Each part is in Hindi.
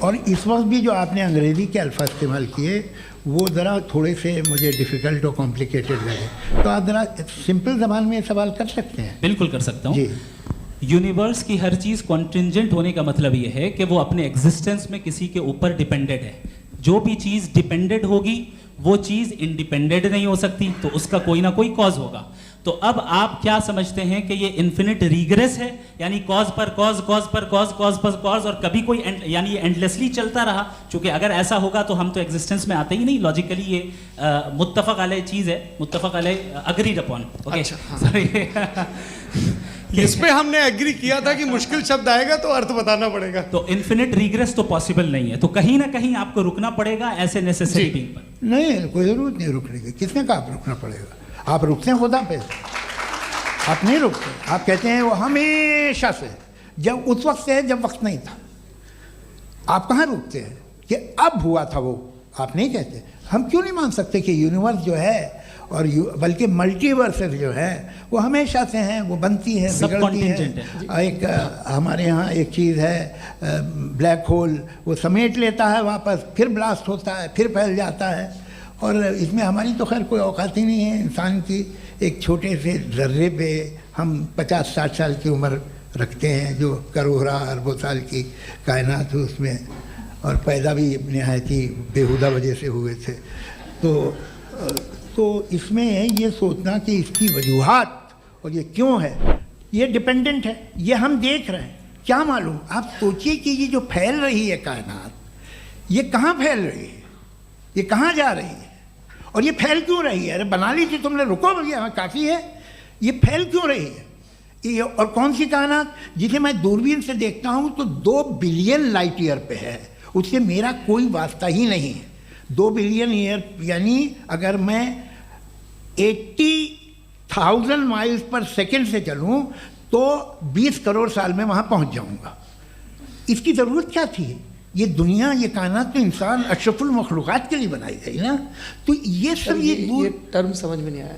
और इस वक्त भी जो आपने अंग्रेज़ी के अल्फाज इस्तेमाल किए वो ज़रा थोड़े से मुझे डिफ़िकल्ट और कॉम्प्लिकेटेड लगे, तो आप ज़रा सिंपल ज़बान में सवाल कर सकते हैं? बिल्कुल कर सकता हूँ जी। यूनिवर्स की हर चीज़ कॉन्टिंजेंट होने का मतलब ये है कि वो अपने एग्जिस्टेंस में किसी के ऊपर डिपेंडेंट है। जो भी चीज़ डिपेंडेंट होगी वो चीज़ इंडिपेंडेंट नहीं हो सकती, तो उसका कोई ना कोई कॉज होगा। तो अब आप क्या समझते हैं कि ये इन्फिनिट रीग्रेस है, यानी कॉज पर कॉज, कॉज पर कॉज, कॉज पर कॉज, और कभी कोई यानी ये एंडलेसली चलता रहा? क्योंकि अगर ऐसा होगा तो हम तो एग्जिस्टेंस में आते ही नहीं। लॉजिकली ये मुत्तफक अलैह चीज़ है, मुत्तफक अलैह अग्रीड अपॉन। ओके, इस पे हमने एग्री किया था कि मुश्किल शब्द आएगा तो अर्थ बताना पड़ेगा। तो इन्फिनिट रीग्रेस तो पॉसिबल नहीं है, तो कहीं ना कहीं आपको रुकना पड़ेगा ऐसे नेसेसरी थिंग पर। नहीं, कोई ज़रूरत नहीं रुकने की। किसने कहा आप रुकना पड़ेगा? आप रुकते हैं खुदा पे, आप नहीं रुकते। आप कहते हैं वो हमेशा से, जब उस वक्त से है जब वक्त नहीं था। आप कहाँ रुकते हैं कि अब हुआ था वो? आप नहीं कहते। हम क्यों नहीं मान सकते कि यूनिवर्स जो है और बल्कि मल्टीवर्सेस जो है वो हमेशा से हैं, वो बनती है, बिगड़ती है। एक हमारे यहाँ एक चीज़ है ब्लैक होल, वो समेट लेता है वापस, फिर ब्लास्ट होता है, फिर फैल जाता है। और इसमें हमारी तो खैर कोई औकात ही नहीं है इंसान की। एक छोटे से ज़र्रे पे हम 50-60 साल की उम्र रखते हैं, जो करोड़ों अरबों साल की कायनात है उसमें, और पैदा भी नहायत ही बेहुदा वजह से हुए थे। तो इसमें ये सोचना कि इसकी वजूहात और ये क्यों है, ये डिपेंडेंट है, ये हम देख रहे हैं। क्या मालूम? आप सोचिए कि ये जो फैल रही है कायनात, ये कहाँ फैल रही है, ये कहाँ जा रही है, और ये फैल क्यों रही है? अरे बना ली थी तुमने, रुको भैया, काफ़ी है। ये फैल क्यों रही है? ये और कौन सी कायनात जिसे मैं दूरबीन से देखता हूँ तो 2 बिलियन लाइट ईयर पे है, उससे मेरा कोई वास्ता ही नहीं है। 2 बिलियन ईयर यानी अगर मैं 80,000 माइल्स पर सेकेंड से चलूँ तो 20 करोड़ साल में वहाँ पहुँच जाऊँगा। इसकी ज़रूरत क्या थी? ये दुनिया, ये कायनात तो इंसान अशरफुल मखलूक़ात के लिए बनाई गई ना। तो ये सब ये टर्म समझ में नहीं आया।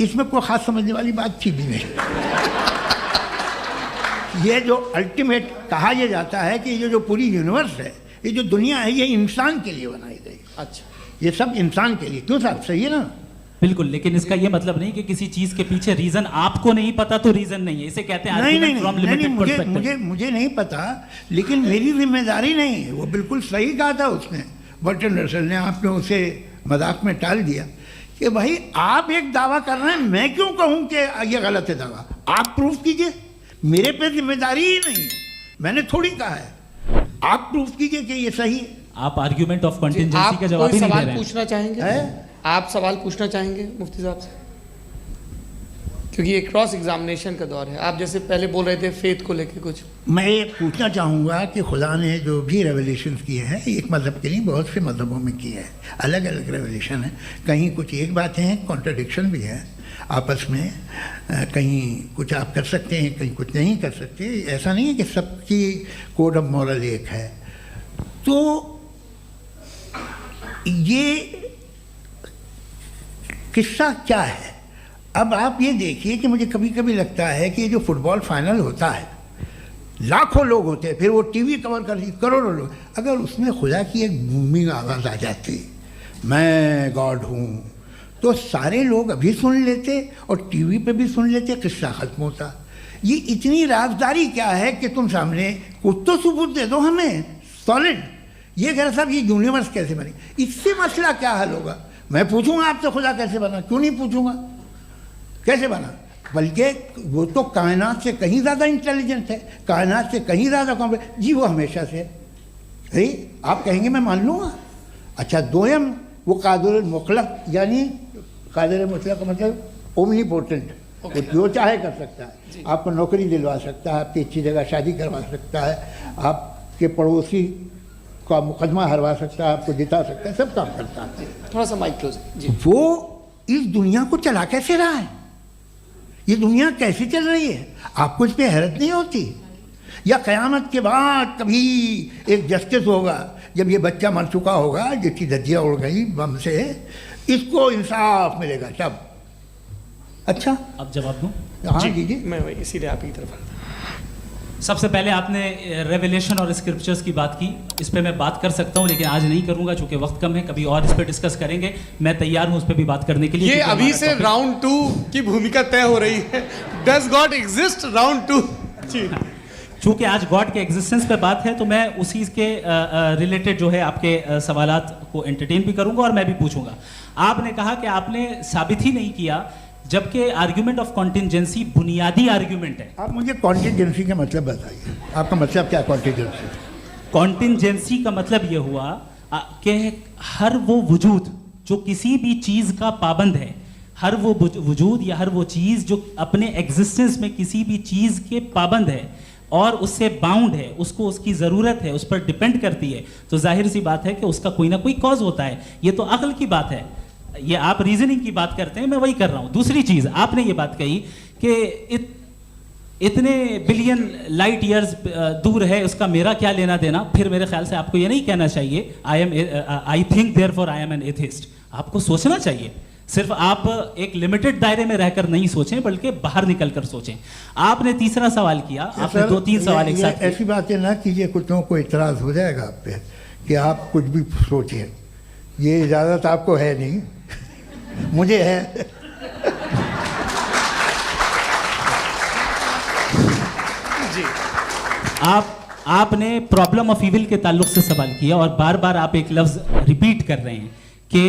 इसमें कोई ख़ास समझने वाली बात थी भी नहीं। ये जो अल्टीमेट कहा यह जाता है कि ये जो पूरी यूनिवर्स है, ये जो दुनिया है, ये इंसान के लिए बनाई गई। अच्छा, ये सब इंसान के लिए। क्यों साहब, सही है ना? बिल्कुल, लेकिन इसका ये मतलब नहीं कि किसी चीज के पीछे रीजन आपको नहीं पता तो रीजन नहीं है। इसे कहते हैं नहीं, मुझे नहीं पता, लेकिन मेरी जिम्मेदारी नहीं है। वो बिल्कुल सही कहा था उसने, बर्टन रसल ने। आपने उसे मजाक में टाल दिया कि भाई आप एक दावा कर रहे हैं, मैं क्यों कहूँ कि ये गलत है दावा? आप प्रूफ कीजिए, मेरे पे जिम्मेदारी ही नहीं है। मैंने थोड़ी कहा है, आप प्रूफ कीजिए कि ये सही है। आप आर्ग्यूमेंट ऑफ कंटिंजेंसी का जवाब ही नहीं दे रहे हैं। पूछना चाहेंगे? आप सवाल पूछना चाहेंगे मुफ्ती साहब से? क्योंकि ये क्रॉस एग्जामिनेशन का दौर है। आप जैसे पहले बोल रहे थे फेथ को लेके कुछ, मैं ये पूछना चाहूँगा कि खुदा ने जो भी रेवल्यूशन किए हैं, एक मज़हब के लिए बहुत से मज़हबों में किए हैं, अलग अलग रेवल्यूशन है। कहीं कुछ एक बातें हैं, कॉन्ट्रडिक्शन भी है आपस में, कहीं कुछ आप कर सकते हैं, कहीं कुछ नहीं कर सकते। ऐसा नहीं है कि सबकी कोड ऑफ मॉरल एक है। तो ये किस्सा क्या है? अब आप ये देखिए कि मुझे कभी कभी लगता है कि ये जो फुटबॉल फाइनल होता है, लाखों लोग होते हैं, फिर वो टीवी कवर कर करोड़ों लोग, अगर उसमें खुदा की एक बूमिंग आवाज़ आ जाती, मैं गॉड हूँ, तो सारे लोग अभी सुन लेते और टीवी पे भी सुन लेते, किस्सा ख़त्म होता। ये इतनी राजदारी क्या है कि तुम सामने कुछ तो सबूत दे दो हमें सॉलिड। ये कह रहा साहब ये यूनिवर्स कैसे बनी, इससे मसला क्या हल होगा? मैं पूछूंगा आपसे खुदा कैसे बना? क्यों नहीं पूछूंगा कैसे बना? बल्कि वो तो कायनात से कहीं ज़्यादा इंटेलिजेंट है, कायनात से कहीं ज़्यादा कॉम्प्लेक्स। जी वो हमेशा से है, आप कहेंगे मैं मान लूँगा। अच्छा, दोयम वो कादिर मुतलक, यानी कादिर मुतलक का मतलब ओमनीपोटेंट, वो जो चाहे कर सकता है। आपको नौकरी दिलवा सकता है, आपकी अच्छी जगह शादी करवा सकता है, आपके पड़ोसी का मुकदमा हरवा सकता है, आपको जिता सकता है, सब काम करता है। थोड़ा सा माइक क्लोज जी। वो इस दुनिया को चला कैसे रहा है? ये दुनिया कैसे चल रही है? आपको इस पर हैरत नहीं होती? या क़यामत के बाद कभी एक जस्टिस होगा, जब ये बच्चा मर चुका होगा जिसकी धज्जियाँ उड़ गई बम से, इसको इंसाफ मिलेगा तब? अच्छा, अब जवाब दूं? हाँ दीजिए। मैं वही इसीलिए आप की तरफ सबसे पहले आपने रेवलेशन और स्क्रिप्चर्स की बात की, इस पे मैं बात कर सकता हूँ लेकिन आज नहीं करूंगा चूंकि वक्त कम है, कभी और इस पे डिस्कस करेंगे। मैं तैयार हूँ उस पे भी बात करने के लिए। ये क्योंकि अभी हमारा से topic- राउंड 2 की भूमिका तय हो रही है। Does God exist round 2? जी चूंकि आज गॉड के एग्जिस्टेंस पे बात है तो मैं उसी के रिलेटेड जो है आपके सवालात को एंटरटेन भी करूंगा और मैं भी पूछूंगा। आपने कहा कि आपने साबित ही नहीं किया, जबकि आर्ग्यूमेंट ऑफ कॉन्टिंजेंसी बुनियादी आर्ग्यूमेंट है। आप मुझे कॉन्टिजेंसी का मतलब बताइए, आपका मतलब क्या कॉन्टिजेंसी? कॉन्टिंजेंसी का मतलब ये हुआ कि हर वो वजूद जो किसी भी चीज़ का पाबंद है, हर वो वजूद या हर वो चीज़ जो अपने एग्जिस्टेंस में किसी भी चीज़ के पाबंद है और उससे बाउंड है, उसको उसकी ज़रूरत है, उस पर डिपेंड करती है, तो जाहिर सी बात है कि उसका कोई ना कोई कॉज होता है। ये तो अक्ल की बात है। ये आप रीजनिंग की बात करते हैं, मैं वही कर रहा हूँ। दूसरी चीज़ आपने ये बात कही कि इतने बिलियन लाइट ईयर्स दूर है, उसका मेरा क्या लेना देना। फिर मेरे ख्याल से आपको ये नहीं कहना चाहिए I think therefore I am an atheist. आपको सोचना चाहिए, सिर्फ आप एक लिमिटेड दायरे में रहकर नहीं सोचें बल्कि बाहर निकलकर सोचें। आपने तीसरा सवाल किया, आपने 2-3 सवाल एक साथ किए। ऐसी बातें ना कीजिए, कुत्तों को इतराज हो जाएगा आप पे कि आप कुछ भी सोचें। ये इजाज़त आपको है नहीं, मुझे है। जी आपने प्रॉब्लम ऑफ इविल के ताल्लुक से सवाल किया और बार बार आप एक लफ्ज रिपीट कर रहे हैं कि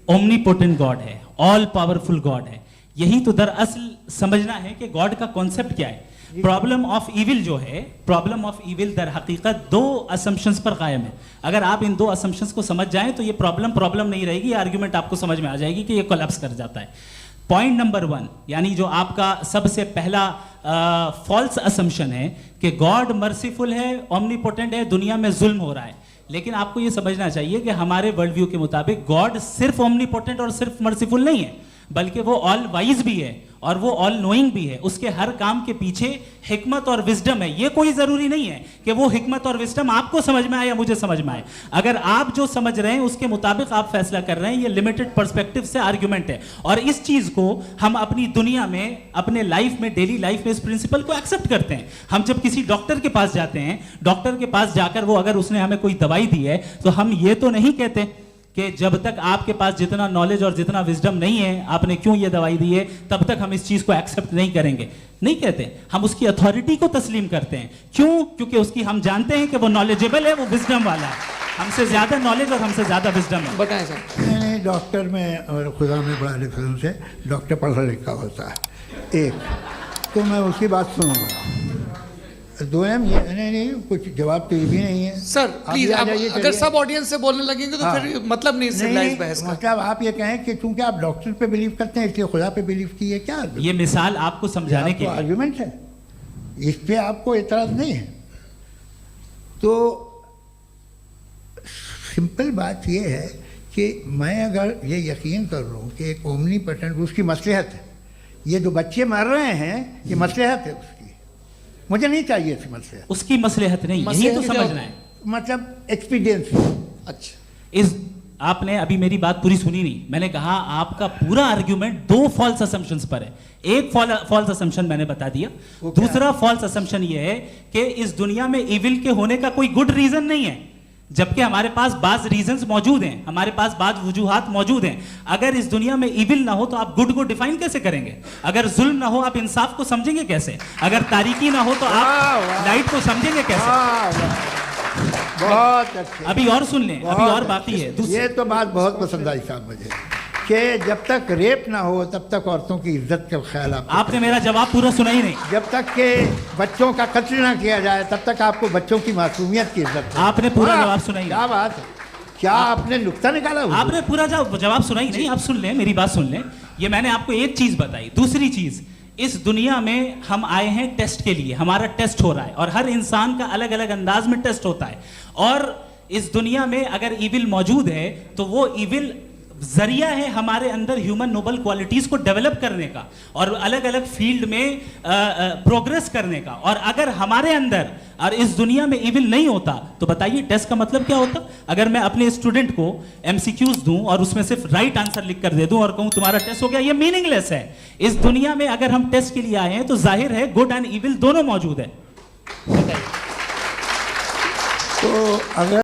ओमनीपोटेंट गॉड है, ऑल पावरफुल गॉड है। यही तो दरअसल समझना है कि गॉड का कॉन्सेप्ट क्या है। प्रॉब्लम ऑफ इविल जो है, प्रॉब्लम ऑफ इविल दर हकीकत 2 असम्पशंस पर कायम है। अगर आप इन 2 असम्पशंस को समझ जाएं तो ये प्रॉब्लम नहीं रहेगी, आर्ग्यूमेंट आपको समझ में आ जाएगी कि ये कोलैप्स कर जाता है। पॉइंट नंबर 1, यानी जो आपका सबसे पहला फॉल्स असम्पशन है कि गॉड मर्सीफुल है, ओमनीपोटेंट है, दुनिया में जुल्म हो रहा है। लेकिन आपको ये समझना चाहिए कि हमारे वर्ल्ड व्यू के मुताबिक गॉड सिर्फ ओमनीपोटेंट और सिर्फ मर्सीफुल नहीं है, बल्कि वो ऑल वाइज भी है और वो ऑल नोइंग भी है। उसके हर काम के पीछे हिकमत और विजडम है। ये कोई जरूरी नहीं है कि वो हिकमत और विजडम आपको समझ में आए या मुझे समझ में आए। अगर आप जो समझ रहे हैं उसके मुताबिक आप फैसला कर रहे हैं, ये लिमिटेड पर्सपेक्टिव से आर्ग्यूमेंट है। और इस चीज को हम अपनी दुनिया में, अपने लाइफ में, डेली लाइफ में इस प्रिंसिपल को एक्सेप्ट करते हैं। हम जब किसी डॉक्टर के पास जाते हैं, डॉक्टर के पास जाकर वो अगर उसने हमें कोई दवाई दी है तो हम ये तो नहीं कहते कि जब तक आपके पास जितना नॉलेज और जितना विजडम नहीं है, आपने क्यों ये दवाई दी है, तब तक हम इस चीज को एक्सेप्ट नहीं करेंगे। नहीं कहते, हम उसकी अथॉरिटी को तस्लीम करते हैं। क्यों? क्योंकि उसकी हम जानते हैं कि वो नॉलेजेबल है, वो विजडम वाला है, हमसे ज्यादा नॉलेज और हमसे ज्यादा विजडम है। बताएं सर। नहीं, डॉक्टर में और खुदा में बड़ा डिफरेंस है। डॉक्टर पढ़ा लिखा होता है एक, तो मैं उसकी बात सुनूंगा। 2M ये नहीं, कुछ जवाब तो ये भी नहीं है। सर प्लीज, आ आप जाइए, अगर चलिए। सब ऑडियंस से बोलने लगेंगे तो हाँ। फिर मतलब नहीं सिविलाइज बहस का। मतलब आप ये कहें कि चूंकि आप डॉक्टर पे बिलीव करते हैं इसलिए खुदा पे बिलीव किए, क्या ये मिसाल आपको समझाने के लिए। आर्ग्यूमेंट है, इस पे आपको एतराज नहीं है। तो सिंपल बात ये है कि मैं अगर ये यकीन कर लूँ कि एक ओमनीपोटेंट, उसकी मसलहत है, ये जो बच्चे मर रहे हैं ये मसलहत है उसकी, मुझे नहीं चाहिए थी मसलहत। उसकी मसलहत नहीं, यही तो समझना है। मतलब एक्सपीडियंसी। अच्छा, इस आपने अभी मेरी बात पूरी सुनी नहीं। मैंने कहा आपका पूरा आर्ग्यूमेंट 2 फॉल्स असम्पशंस पर है। एक फॉल्स असम्पशन मैंने बता दिया, दूसरा फॉल्स असम्पशन ये है कि इस दुनिया में इविल के होने का कोई गुड रीजन नहीं है, जबकि हमारे पास बाज रीजंस मौजूद हैं, हमारे पास बाज वजूहात मौजूद हैं। अगर इस दुनिया में इविल ना हो तो आप गुड को डिफाइन कैसे करेंगे? अगर जुल्म ना हो आप इंसाफ को समझेंगे कैसे? अगर तारीकी ना हो तो आप लाइट को समझेंगे कैसे? बहुत अच्छे। अभी और सुन लें, अभी और बाकी है। ये तो बात बहुत पसंद आई साहब मुझे कि जब तक रेप ना हो तब तक औरतों की इज्जत का ख्याल आपने मेरा जवाब पूरा सुना ही नहीं। जब तक के बच्चों का कत्ल ना किया जाए तब तक आपको बच्चों की मासूमियत की इज्जत है। आपने पूरा जवाब सुना ही नहीं। क्या बात है, क्या आपने नुक्ता निकाला? आपने पूरा जवाब सुना ही नहीं। आप सुन लें, मेरी बात सुन लें। ये मैंने आपको एक चीज बताई। दूसरी चीज, इस दुनिया में हम आए हैं टेस्ट के लिए, हमारा टेस्ट हो रहा है और हर इंसान का अलग अलग अंदाज में टेस्ट होता है। और इस दुनिया में अगर इविल मौजूद है तो वो इविल जरिया है हमारे अंदर ह्यूमन नोबल क्वालिटीज को डेवलप करने का और अलग अलग फील्ड में प्रोग्रेस करने का। और अगर हमारे अंदर और इस दुनिया में इविल नहीं होता तो बताइए टेस्ट का मतलब क्या होता? अगर मैं अपने स्टूडेंट को MCQs दूं और उसमें सिर्फ राइट आंसर लिख कर दे दूं और कहूं तुम्हारा टेस्ट हो गया, ये मीनिंगलेस है। इस दुनिया में अगर हम टेस्ट के लिए आए हैं तो जाहिर है गुड एंड इविल दोनों मौजूद है। तो अगर